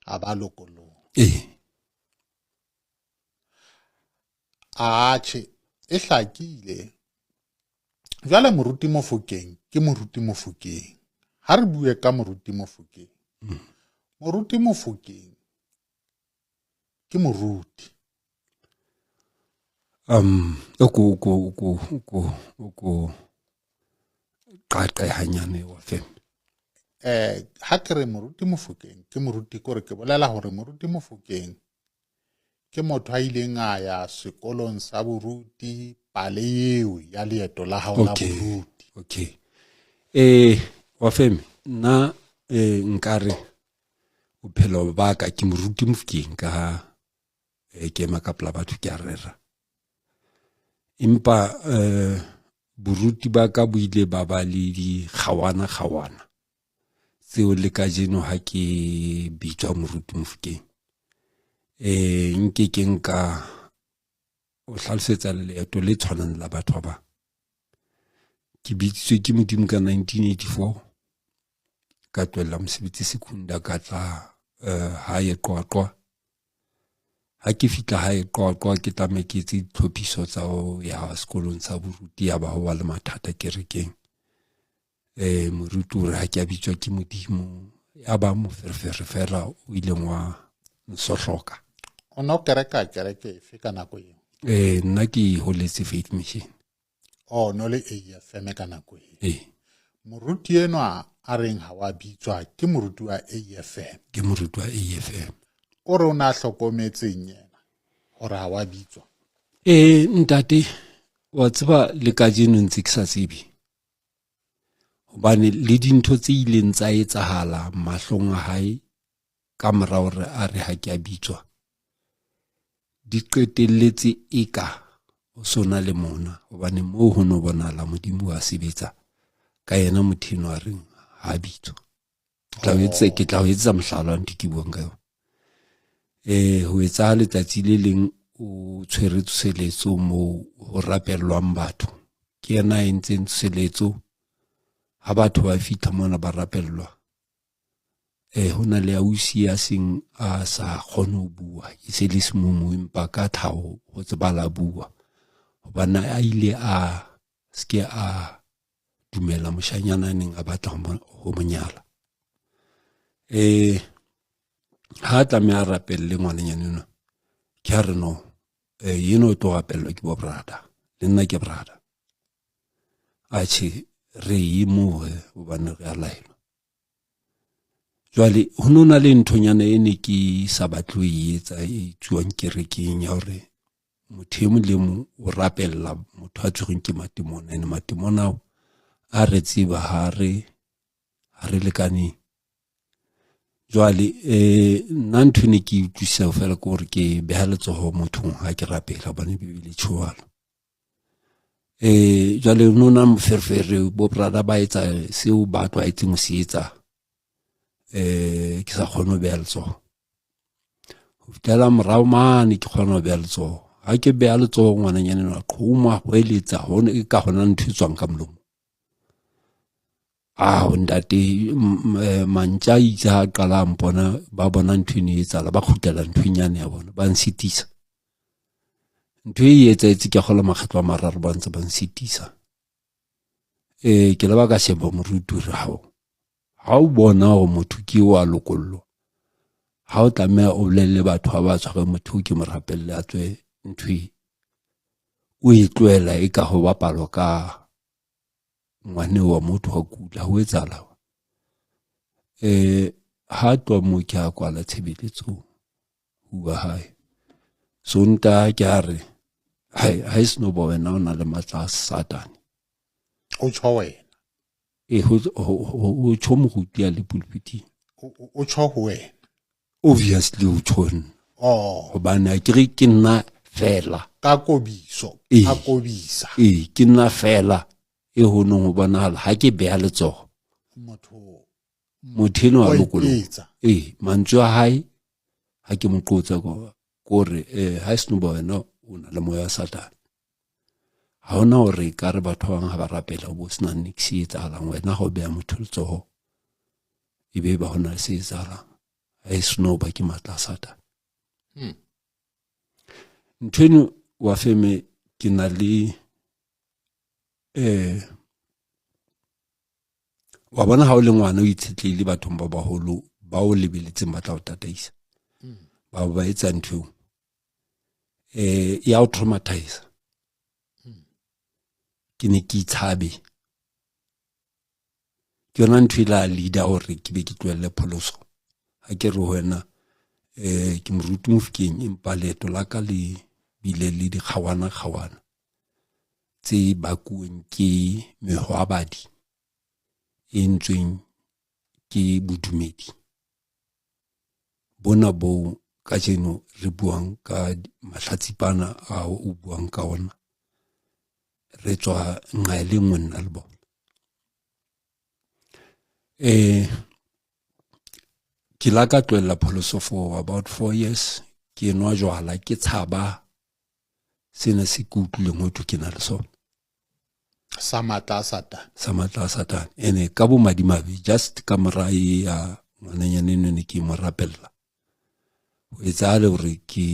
ha ba lokollong. Atjhe, e hlakile. Jwale moruti Mofokeng ke moruti Mofokeng. Ha re bue ka moruti Mofokeng. Moruti Mofokeng ke moruti. Oko qaqe hanyane wa fem. Ha ke re moruti Mofokeng ke moruti kore ke bolela hore moruti Mofokeng ke motho a ileng a ya sekolong sa boruti pale eo ya leeto la hao la boruti. Okay. Wa fem nna nkare bophelo ba ka ke moruti Mofokeng ka ke ema ka pela batho ke a rera. Empa boruti ba ka bo ile ba ba le di khawana tseo le ka jeno ha ke bitswa moruti Mofokeng. Nke ke nka o hlalosetsa leeto le tshwanang la batho ba. Ke bitsitswe ke Modimo ka 1984 ka tlohela mosebetsi Secunda ka tla hae Qwaqwa. Ha ke fihla hae Qwaqwa ke tlameha ke etse ditlhophiso tsa ho ya sekolong sa boruti ya ba ho wa le mathata kerekeng. Moruti o re ha ke a bitswa ke Modimo ya ba moferefere fela o ileng wa nsohloka. O no kereka kereke efe ka nako eo? Nna ke holetse Faith Mission. No le AFM ka nako eo. Moruti enwa a reng ha wa bitswa ke moruti wa AFM. Ke moruti wa AFM. O re o na hlokometseng yena hore ha wa bitswa. Ntate wa tseba le ka jeno ntse ke sa tsebe. Hobane le dintho tse ileng tsa etsahala mahlong a hae ka mora hore a re ha ke a bitswa di qetelletse eka o sona le mona, hobane moo ho no bonahala Modimo wa sebetsa ka yena motho enwa a reng ha bitswa. Ke tla o etsa mohlala ntho ke buang ka yona. Ho etsa letsatsi le leng o tshwere tsoseletso moo ho rapellwang batho. Ke yena a entseng tsoseletso ha batho ba fihla mona ba rapellwa. Ho na le ausi ya seng a sa kgone ho bua, e se le semomo empa ka tlhaho ho tsebala bua. Hobane a ile a ske a dumela moshanyana neng a batla ho monyala. Ha tlameha a rapelle ngwananyana enwa ke ha re no yeno o tlo rapellwa ke bo brother, le nna ke brother. Atjhe re ye moo hobane re a laelwa. Jwale ho nona le nthonyana e ne ke sa batle ho etsa e tsuwang kerekeng ya hore motho e mong le mong o rapella motho a tshwereng ke matemona. Ene matemona ao a re tseba ha re lekaneng. Jwale nna ntho ne ke utlwisisa fela ke hore ke beha letsoho mothong ha ke rapela hobane Bibele tjhoalo. Jwale ho nona moferefere bo brother ba etsa seo ba tlwaetseng ho se etsa. Ke sa kgone ho beha letsoho. Ho fihlela morao mane ke kgona ho beha letsoho. Ha ke beha letsoho ngwananyana enwa qhoma ho eletsa hona e ka hona ntho e tswang ka molomo. Ntate mantja itse ha qala mpona ba bona ntho ene etsahala ba kgutlela nthonyane ya bona ba nsitisa. Ntho e etsetse ke kgola makgetlo a mararo ba ntse ba nsitisa. Ke leba ka sheba moruti hore ha o bona hore motho ke wa lokollo, ha o tlameha o bolelle batho ha ba tshware motho ke mo rapelle a tswe ntho o e tlohela e ka ho bapalwa ka ngwane wa motho wa kula ho etsahala. Ha twa mo ke a kwala tshebeletso hua hae. So nta ke a re ha isno bo wena o na le matla a Satane. O tjho wena. Ho tjho moruti ya le pulpiting. O tjho ho wena. Obviously o tjho. Hobane a kere ke nna fela. Ka kobiso. A kobisa. Ke nna fela e ho nong ho bonahala ha ke beha letsoho. Motho enwa wa lokollo. Mantswe a hae ha ke mo qotsa kore ha isno bo wena o na le moya wa Satane. Ha hona hore ka re batho ba bang ha ba rapela bo sena niks se etsahalang, wena ha o beha motho letsoho ebe ba hona se etsahalang. ha e seno ba ke matla a Satane. Nthweno wa feme ke na le wa bona ha o le ngwana o itshetlehile bathong ba baholo ba o lebeletseng ba tla o tataisa ba etsa ntho ya o traumatize. Ke ne ke itshabe ke yona ntho ela leader hore ke be ke tlohelle pholoso ha ke re wena ke moruti Mofokeng empa leeto la ka le bile le dikgawana tse bakuweng ke mehwabadi e entsweng ke bodumedi bona bo ka jeno re buang ka mahlatsipana a o buang ka ona re tswa nqa le nngwe nna le bona. Ke la ka tlohella pholoso for about 4 years ke nwa jwala ke tshaba sena se ke utlwileng ho thwe ke na le sona sa matla a Satane. Ene ka bo madimabe just ka mora ya ngwananyane ne ke mo rapella ho etsahala hore ke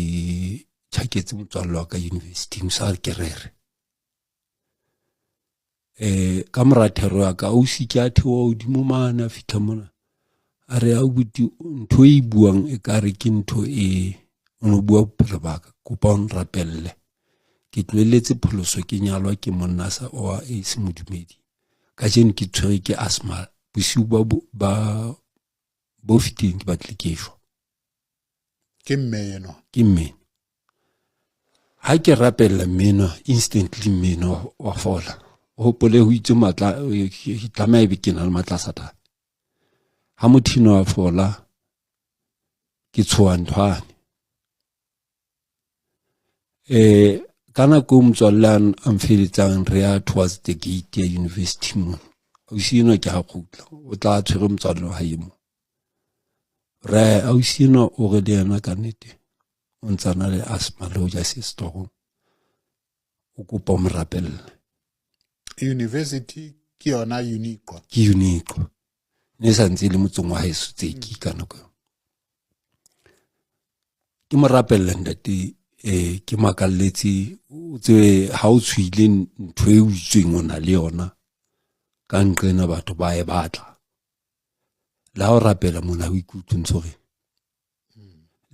tjhaketse motswalle wa ka university sa ke rere ka mora thero ya ka o sike a thewa hodimo mana fitla mona a re a buti ntho e buang e ka re ke ntho e ono bua bophelo ba ka kopa on rapelle ke tlweletse pholoso ke nyalwa ke monna sa o a se modumedi ka jeno ke tshwere ke asthma bosiu ba bo fiteng ke batle ke shwa ke mmeno ha ke rapella mmeno instantly mmeno wa fola hopole ho itse matla ke tlameha be ke na le matla a Satane ha mothino wa fola ke tshoha nthwane kana ko motswallan am feletsang re ya towards the gate ya university mo o sino ke ha khutla o tla tshwere motswallo ha yemo re o sino o re le yana ka nete o ntsana le asthma le o ja se storong o kopa mo rapella university ke yona unique ne sa ntse le motsong wa heso tseki ka nako ke mo rapella ndate ke makalletse o tse ha o tshwile ntho e utsweng ona le yona ka nqena batho ba e batla la o rapela mona o ikutlwe ntsore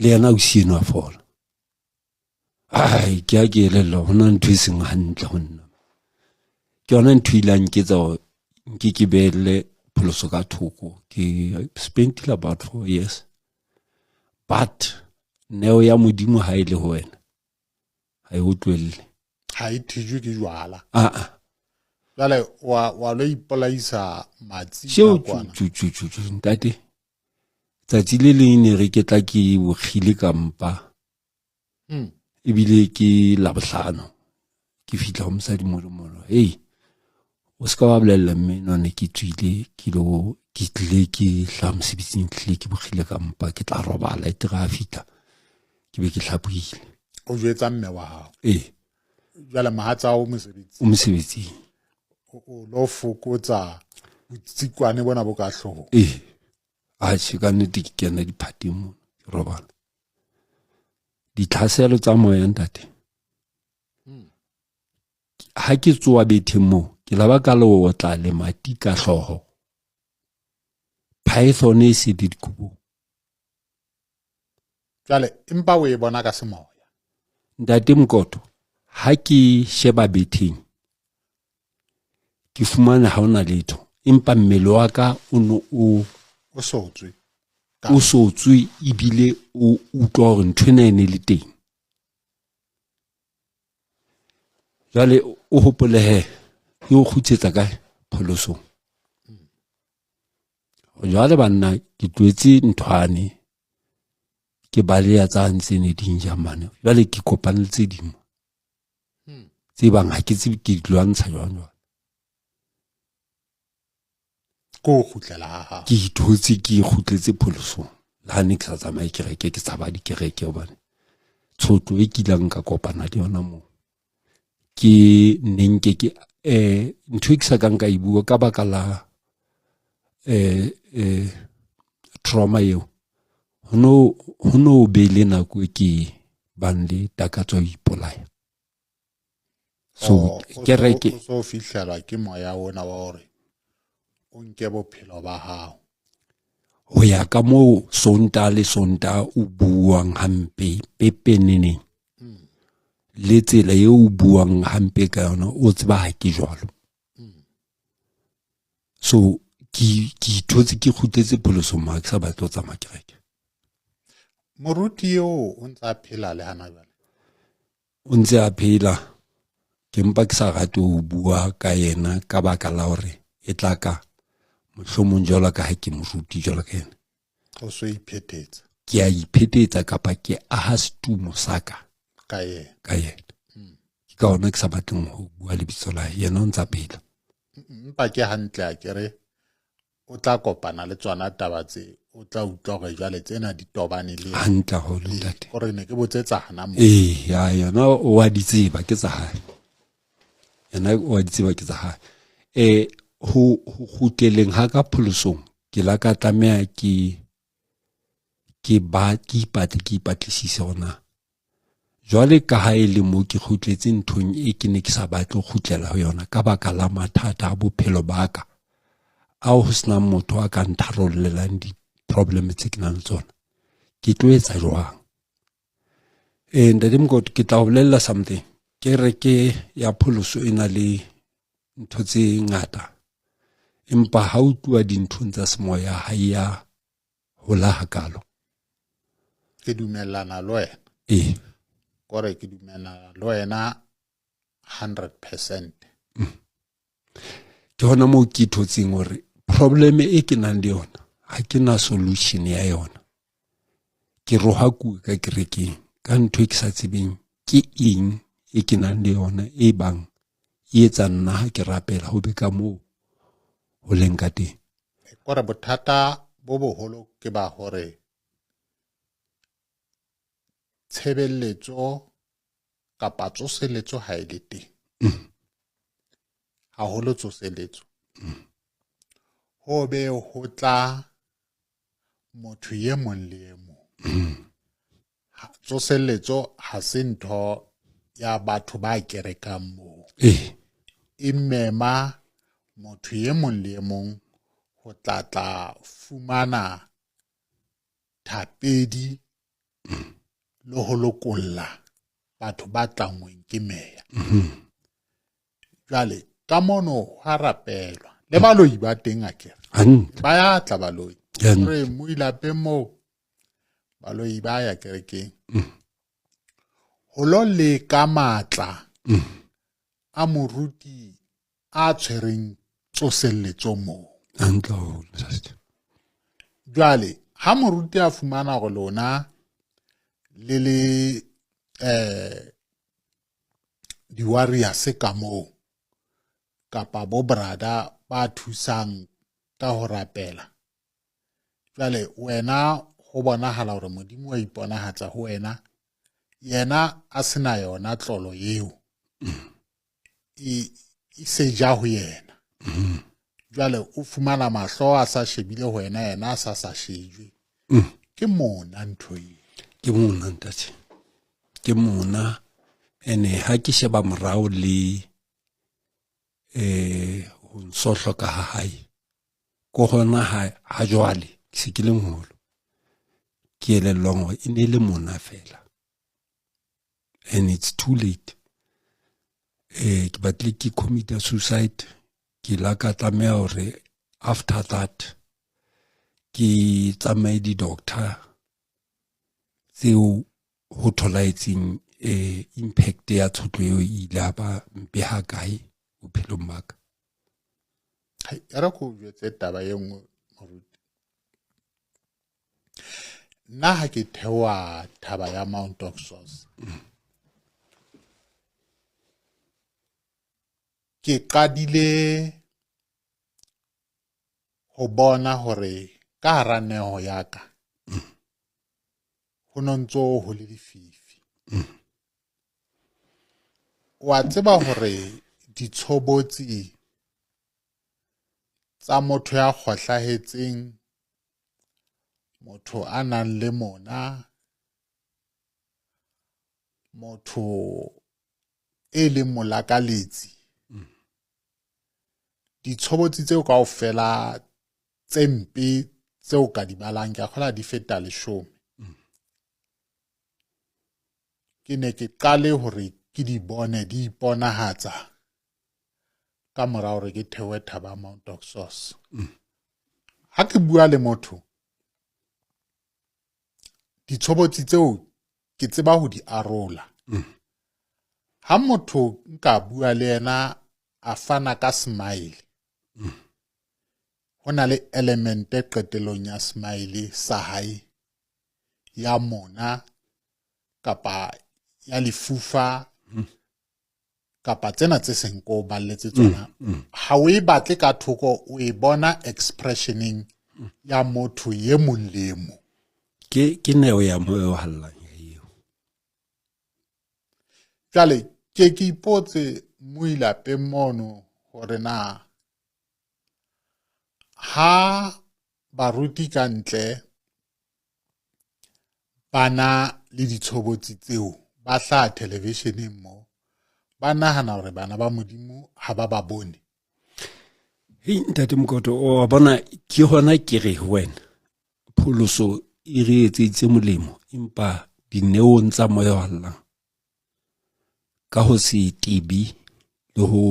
le yana o sieno a fola ai ke a ke elella hona ntho e seng hantle ho nna ke yona ntho ilang ke tsa ke belle pholoso ka thoko ke spent about 4 years but neo ya modimo ha ile ho wena ha e utlwelle ha e thijwe ke jwala jale wa lo ipolaisa matsi ka kwana ntate tsatsi le ne re ke tla ke bogile ka mpa ebile ke la bohlano ke fitla ho mosadi mono hey o ska ba bolella mmeno ne ke tswile ke tlile ke hla mosebetsing tlile ke bogile ka mpa ke tla robala e tira fitla ke be ke hlapuile o jwetsa mme wa hao jala mahatsa o mosebetsi o lo fokotsa botsikwane bona bo ka hloho a tshika nnete ke kena diphateng mo robala ditlhaselo tsa moya ntate ha ke tsoa betheng mo ke la ba ka le tla le mati ka hloho python e se dikubo jale empa o e bona ka semoya ntate Mkoto ha ke sheba betheng ke fumana ha ona letho empa mmele wa ka o sotswe ebile o utlwa hore nthwena e ne le teng jale o hopolehe e o khutsetsa ka pholoso jale banna ke tlwetse nthwane ke baleya tsa ntse ne dinja mane jale ke kopanetse dimo tse bang ha ke tsebe ke dilwantsha jwang ko khutlela ha ke ithotse ke khutletse pholoso la ne ke sa tsamaye kereke ke tsaba di kereke hobane tshotlo e kilang ka kopana le yona mo ke neng ke ntho ke sa kang ka ibua ka baka la trauma eo ho no be le nako e ke bang le takatso ya ho ipolaya. So o so fihlela ke moya ona wa hore o nke bophelo ba hao. Ho ya ka moo sonta le sonta o buang hampe pepeneneng le tsela eo o buang hampe ka yona o tseba ha ke jwalo. So ke ithotse ke kgutletse pholosong ma ke sa batle ho tsamaya kereke. Moruti eo o ntse a phela le hana jwale? O ntse a phela, ke mpa ke sa rate ho bua ka yena ka baka la hore e tla ka mohlomong jwalo ka ha ke moruti jwalo ka yena. O so iphetetsa? Ke a iphetetsa kapa ke aha setumo sa ka ka yena. Ke ka hona ke sa batleng ho bua lebitso la yena o ntse a phela. Mpa ke hantle a kere o tla kopana le tsona taba tse, o tla utlwa hore jwale tsena di tobane le hantle haholo ntate. Hore ne ke botsetsa hana mo. Ya yona o a di tseba ke tsa hae. Yena o a di tseba ke tsa hae. Ho kgutleleng ha ka pholosong ke la ka tlameha ke ipatlisise hona. Jwale ka ha e le mo ke kgutletse nthong e ke ne ke sa batle ho kgutlela ho yona ka baka la mathata a bophelo ba ka, ao ho sena motho a ka ntharollelang di-problem tse ke nang le tsona, ke tlo etsa jwang? Ntate Mokoti, ke tla o bolella something. Kereke ya pholoso e na le ntho tse ngata, empa ha o tluwa dinthong tsa semoya ha ya hola hakalo. Ke dumellana le wena. Kore ke dumellana le wena 100%. Ke hona moo ke thotseng hore problem e ke nang le yona ha ke na solution ya yona. Ke rohakuwe ka kerekeng ka ntho e ke sa tsebeng ke eng e ke nang le yona e bang e etsa nna ha ke rapela ho be ka moo ho leng ka teng. Kore bothata bo boholo ke ba hore tshebeletso kapa tsoseletso ha e le teng. Haholo tsoseletso. Ho be ho tla motho ye mong le ye mong. Tsoseletso ha se ntho ya batho ba kerekang moo. E mema motho ye mong le ye mong ho tla fumana thapedi le ho lokolla batho ba tlangweng ke meya. Jwale ka mono ha rapelwa le baloi ba teng a kere ba ya tla baloi re mo ilapeng moo baloi ba ya kerekeng ho lo le ka matla a moruti a tshwereng tsoseletso moo. Jwale ha moruti a fumana hore lona le di-warriors ka moo kapa bo brada ba thusang ka ho rapela, jwale wena ho bonahala hore Modimo wa iponahatsa ho wena, yena a sena yona tlolo eo e se ja ho yena. Jwale o fumana mahlo a sa shebile ho wena, yena a sa shejwe. Ke mona ntho e. Ke mona ntate. Ke mona. Ene ha ke sheba morao le ho nsohlo ka ha hae, ko hona ha jwale ke se ke le moholo, ke elellwang hore e ne le mona fela, and it's too late. Ke batle ke commit suicide, ke la ka tlameha hore after that ke tsamaye di-doctor tseo ho tholaetseng impact ya tshotlo eo ile ha ba mpe ha kae bophelong ba ka. Re ko jwetse taba e nngwe moruti. Nna ha ke theoha thaba ya Mount Oxford, ke qadile ho bona hore ka hara neho ya ka ho nontso ho le dififi. Wa tseba hore ditshobotsi tsa motho ya kgohlahetseng motho a nang le mona, motho e leng molakaletsi, ditshobotsi tseo kaofela tse mpe tseo ka di balang ke akgola di feta 10. Ke ne ke qale hore ke di bone di iponahatsa ka mora hore ke thewe Thaba Mount Oxos. Ha ke bua le motho, ditshobotsi tseo ke tseba ho di arola. Ha motho nka bua le yena a fana ka smile, hona le element e qetelong ya smile sa hae ya mona kapa ya lefufa kapa tsena tse seng ko balletse tsona. Ha o e batle ka thoko, o e bona expressioning ya motho ye mong le mong. Ke neo ya moyo hallang eo. Jwale ke ipotse moilapeng mono hore na ha baruti ka ntle bana le ditshobotsi tseo ba hlaha televisioneng mo, ba nahana hore bana ba Modimo ha ba ba bone. Hei ntate Mokoto, o bona ke hona ke re wena pholoso e re etseditse molemo, empa dineong tsa moyo hallang ka ho se tibi le ho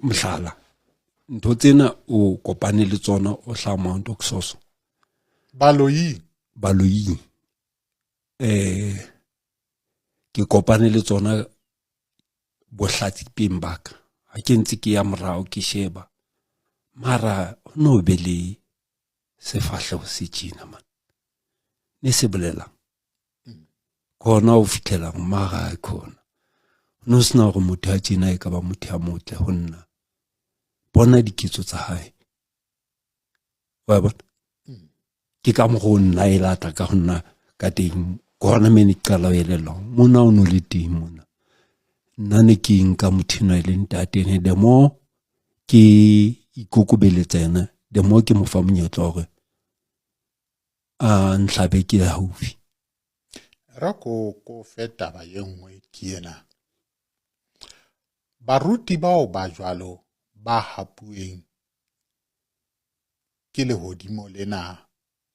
mohlala ntho tsena o kopane le tsona o hlaha Mount Oxos baloyi ke kopane le tsona bohlatsi peng baka ha ke ntse ke ya morao ke sheba mara ho no be le sefahleho se tjena man ne se bolelang kona o fitlela mara khona no sna go motho a tjena e ka ba motho a motle ho nna bona diketso tsa hae wa bona ke ka mo go nna e lata ka ho nna ka teng gona meni qala o elelo mona o no le teng mona nna ne ke nka mothino ile ntate ne demo ke ikokobeletsena demo ke mo fa monyetlo hore a nhlabe ke haufi ra ko feta ba ye nngwe ke ena baruti bao ba jwalo ba hapueng ke lehodimo lena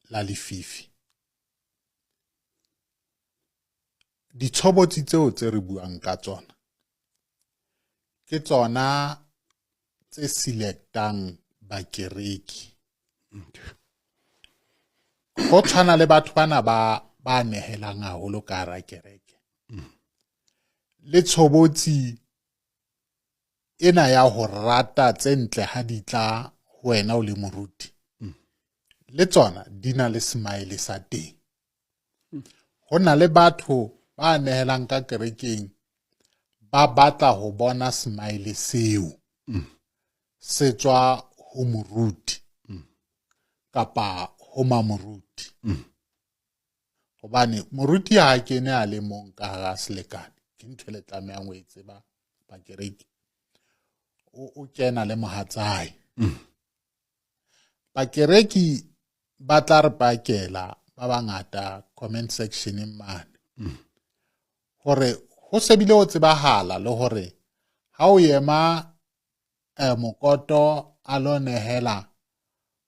la lefifi. Ditshobotsi tseo tse re buang ka tsona ke tsona tse selectang bakereki. Go tshwana le batho bana ba nehelang haholo ka hara kereke. Le tshobotsi ena ya ho rata tse ntle ha di tla ho wena o le moruti. Le tsona di na le smile sa teng. Ho na le batho ba nehelang ka kerekeng ba batla ho bona smile seo se tswa ho moruti kapa ho mamoruti. Hobane moruti ha kene a le mong ka hara selekane ke ntho le tlamehang ho e tseba ba kereke o kena le mohatsae. Bakereki ba tla re pakela ba bangata comment section mane hore ho sebile ho tsebahala le hore ha o yema Mokoto a lo nehela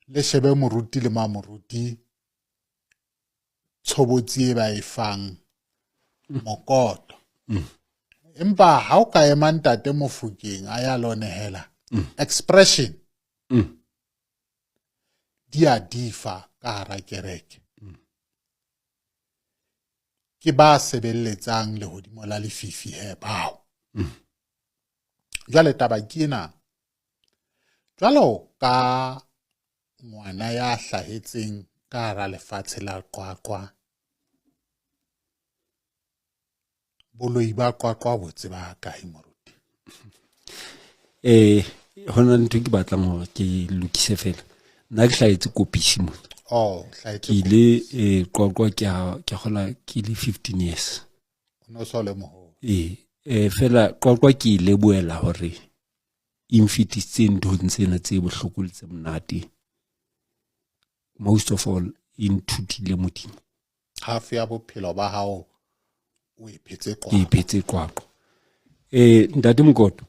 le shebe moruti le mamoruti tshobotsi e ba e fang Mokoto. Empa ha o ka ema ntate Mofokeng a ya lo nehela expression di a difa ka hara kereke. Ke ba sebeletsang lehodimo la lefifi he bao. Jwale taba ke ena, jwalo ka ngwana ya hlahetseng ka hara lefatshe la Qwaqwa, boloi ba Qwaqwa bo tseba kae moruti? Hona ntho ke batlang hore ke lokise fela nna ke hlahetse Kopisi mona. Hlahetse ke ile Qwaqwa ke gola ke le 15 years. No so le moholo. Fela Qwaqwa ke ile boela hore infitise nthong tsena tse bohloko le tse monate most of all e nthutile Modimo. half ya bophelo ba hao o iphetse Ke qwa iphetse qwaqwa. Ntate Mokoto,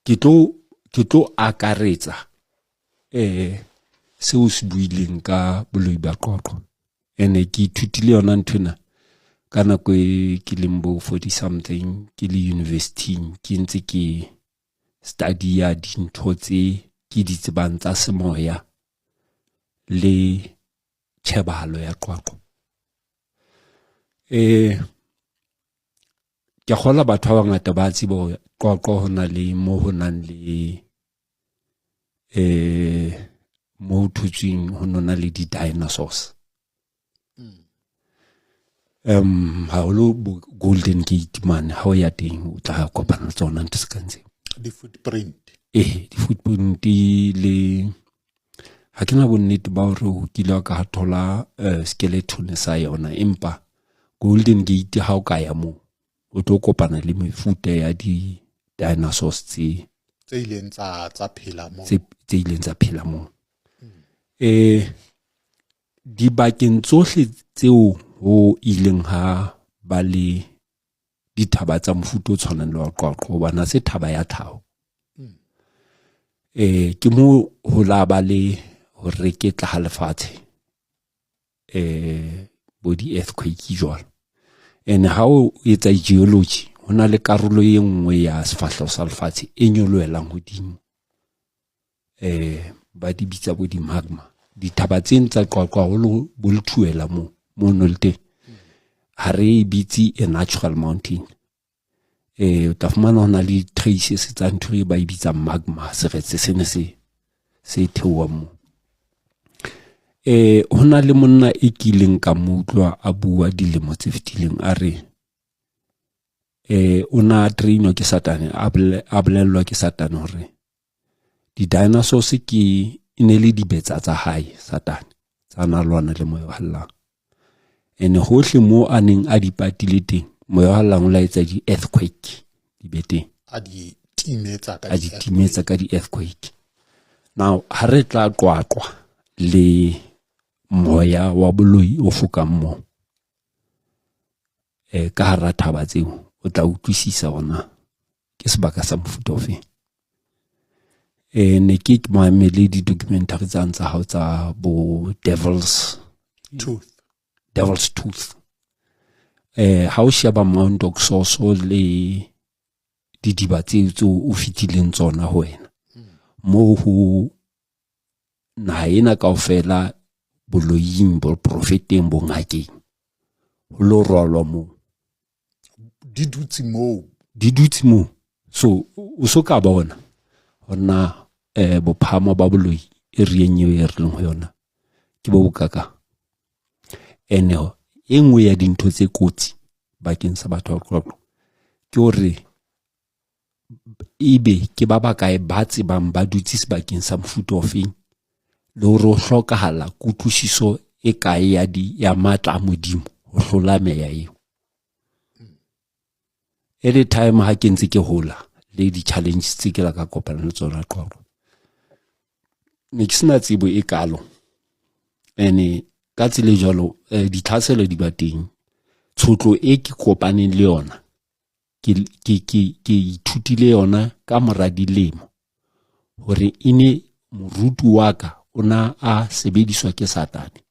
ke tlo akaretsa seo se buileng ka boloi ba qwaqwa. Ene ke ithutile yona nthwena ka nako ke leng bo 40 something ke le university ke ntse ke study ya dintho tse ke di tsebang tsa semoya le tshebalo ya qwaqwa. Ke kgola batho ba bangata ba tseba hore qwaqwa hona le mo honang le mo thutsweng ho nona le di dinosaurs. Haholo Golden Gate man ha o ya teng o tla kopana tsona ntse ka ntse di footprint di footprint le ha ke na bonnete ba hore o kile ka thola skeleton sa yona, empa Golden Gate ha o ka ya mo o tlo kopana le mefuta ya di dinosaurs tse ileng tsa phela mo tse ileng tsa phela mo. Di bakeng tsohle tseo ho ileng ha ba le dithaba tsa mofuta o tshwanang le wa qwaqwa hobane se thaba ya tlhaho. Ke mo ho la ba le hore ke tla ha lefatshe bo di earthquake jwalo. And ha o etsa geology hona le karolo e nngwe ya sefahleho sa lefatshe e nyolohelang hodimo, ba di bitsa bo di magma. Dithaba tse tsa qwaqwa holo bo lethuela mo no le teng ha re bitse a natural mountain. O tla fumana hona le traces tsa ntho e ba e bitsang magma, seretse sene se theoha mo. Hona le monna e kileng ka mo utlwa a bua dilemo tse fetileng a re o na trainwa ke Satane, a bolellwa ke Satane hore di dinosaurs ke ne le dibetsa tsa hae Satane tsa na lwana le moya wa hallang. Ene hohle mo a neng a di patile teng moya wa hallang o la etsa di earthquake di beteng, a di timetsa ka di earthquake. Now ha re tla qwaqwa le moya wa boloi o fokang mo ka hara thaba tseo o tla utlwisisa ona ke sebaka sa mofuta ofe. Ne ke mamele di documentary tsa hao tsa bo Devil's Tooth. Ha o sheba Mount Oxoso le didiba tseo o fitileng tsona ho wena mo ho naha ena kaofela boloing bo profeteng bo ngakeng ho lo rwalwa mo di dutse mo. So o so ka bona hona bophamo ba boloi e rieng eo e rileng ho yona ke bo bokaka. Ene e nngwe ya dintho tse kotsi bakeng sa batho ba qwaqwa ke hore ebe ke ba bakae ba tsebang ba dutse sebakeng sa mofuta ofeng le hore o hlokahala kutlwisiso e kae ya matla a Modimo ho hlola meya eo. Every time ha ke ntse ke hola le di-challenges tse ke la ka kopana le tsona qwaqwa, ne ke sena tsebo e kalo, ene ka tsela jwalo ditlhaselo di ba teng. Tshotlo e ke kopaneng le yona ke ithutile yona ka mora dilemo hore ine moruti wa ka o na a sebediswa ke Satane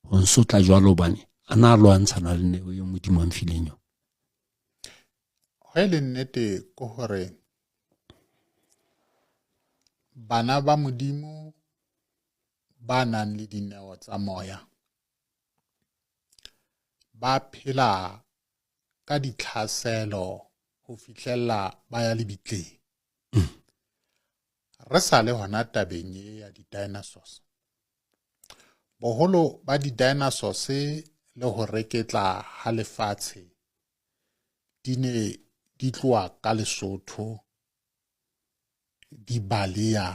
ho nsotla jwalo hobane a na lwantshana le neo e Modimo a mfileng yona. Ho le nnete ko hore bana ba Modimo ba nang le dineo tsa moya ba phela ka ditlhaselo ho fihlella ba ya lebitleng. Re sa le hona tabeng ya di-dinosaurs, boholo ba di-dinosaurs le ho reketla ha lefatshe di ne di tloa ka Lesotho di baleya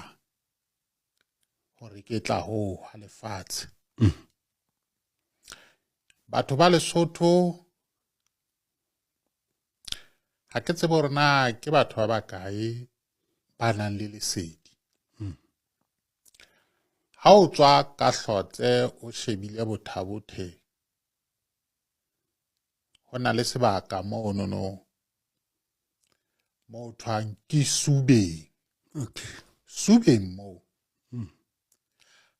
ho reketla ho ha lefatshe. Batho ba Lesotho ha ke tsebe hore na ke batho ba bakae ba nang le lesedi. ha o tswa ka Hlotse o shebile Bothabothe hona le sebaka mo thwang ke Subeng. Okay. Subeng mo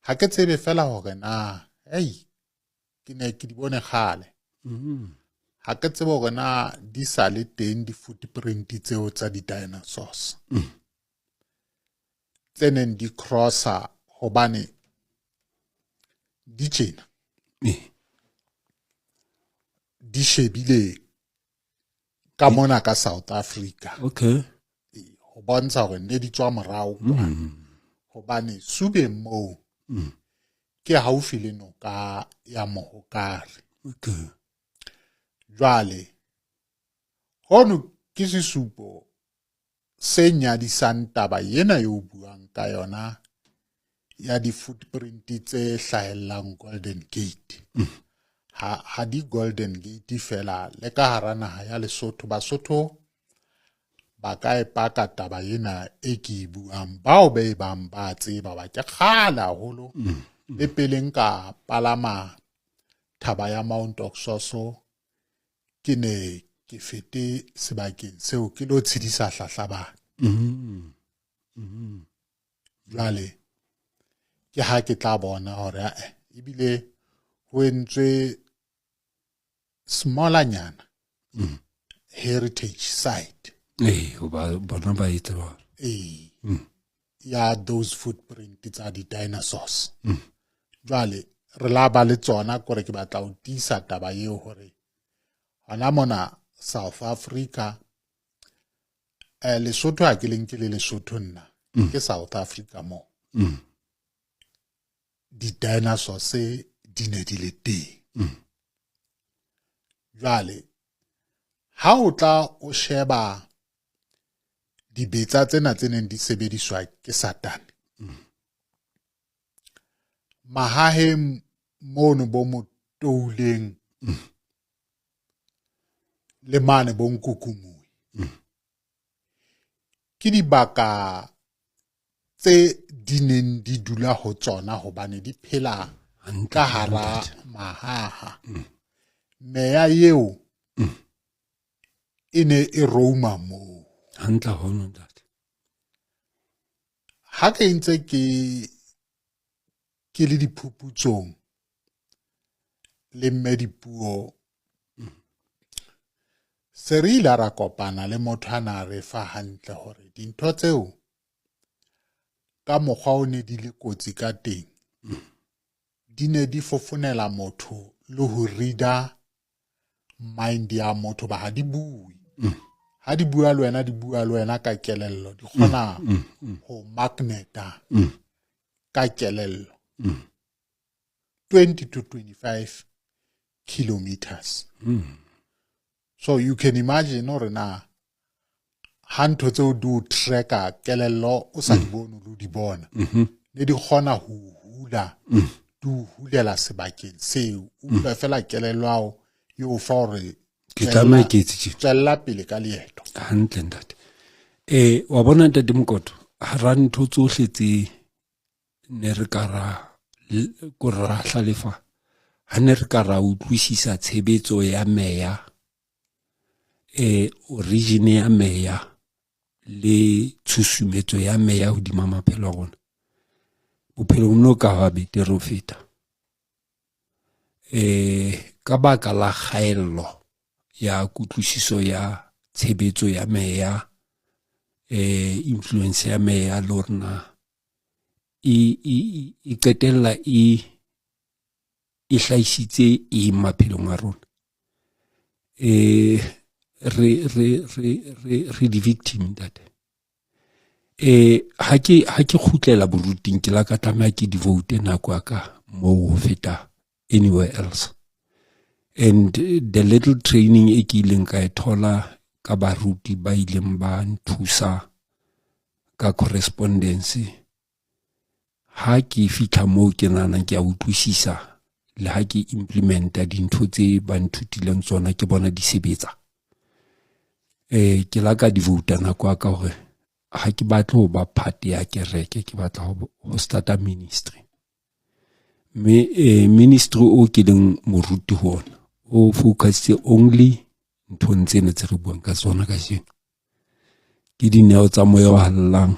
ha ke tsebe fela hore na ke ne ke di bone kgale. Ha ke tsebe hore na di sa le teng di footprint tseo tsa di dinosaurs tse neng di crossa hobane di tjena di shebile ka mona ka South Africa. Okay. Ho bontsha hore ne di tswa morao kwana hobane Subeng moo ke haufi le noka ya Mohokare. Okay. Jwale hono ke sesupo se nyadisang taba yena yo buang ka yona ya di footprint tse hlahellang Golden Gate. Ha di Golden Gate fela le ka hara naha ya Lesotho. Basotho ba ka epaka taba yena e ke buang bao be bang ba tseba ba ke kgala haholo le pele nka palama thaba ya Mount Oxoso ke ne ke fete sebakeng seo ke lo tshedisa hlahlabana. Jwale ke ha ke tla bona hore ebile ho entswe smaller nyana heritage site bona ba itse ba ya those footprint tsa di dinosaurs. Jwale re la ba le tsona kore ke batla ho tisa taba eo hore hona mona South Africa Lesotho ha ke leng ke le Lesotho nna ke South Africa mo di dinosaurs di ne di le teng. Jwale ha o tla o sheba dibetsa tsena tse neng di sebediswa ke Satane mahaheng mono bo Motouleng le mane bo Nkukumui ke dibaka tse di neng di dula ho tsona hobane di phela ka hara mahaha. Meya eo e ne e roama moo. Hantla hono ntate. Ha ke ntse ke le diphuputsong le Mmedipuo se re ile ra kopana le motho ana re fa hantle hore dintho tseo ka mokgwa o ne di le kotsi ka teng di ne di fofonela motho le ho reader mind ya motho ba ha di bue. Ha di bua le wena di bua le wena ka kelello, di kgona ho magneta ka kelello 20 to 25 kilometers. So you can imagine hore na ha ntho tseo di o tracka kelello o sa di bone o di bona ne di kgona ho hula di hulela sebakeng seo o bula fela kelello ao yo fa hore ke tsamaya ke itse tswella pele ka leeto. Hantle ntate. Wa bona ntate Mokoto hara ntho tsohle tse ne re ka ra ko ra hlalefa ha ne re ka ra utlwisisa tshebetso ya meya origin ya meya le tshusumetso ya meya hodima maphelo a rona bophelo bo ka ba betere ho feta ka baka la kgaello ya kutlwisiso ya tshebetso ya meya influence ya meya lorna e qetella e hlahisitse maphelong a rona re di victim date ha ke khutlela boruting ke la ka tlameha ke di vote nako ka mo ho feta anywhere else. And the little training e ke ileng ka thola ka baruti ba ileng ba nthusa ka correspondence ha ke fitla mo ke nana ke a utlwisisa le ha ke implementa dintho tse ba nthutileng tsona ke bona di sebetsa ke la ka di vote nako ka hore ha ke batla ho ba part ya kereke ke batla ho starta ministry mme ministry o ke leng moruti ho ona o focus only nthong tsena tse re buang ka tsona ka jeno. Ke dineo tsa moya o hallang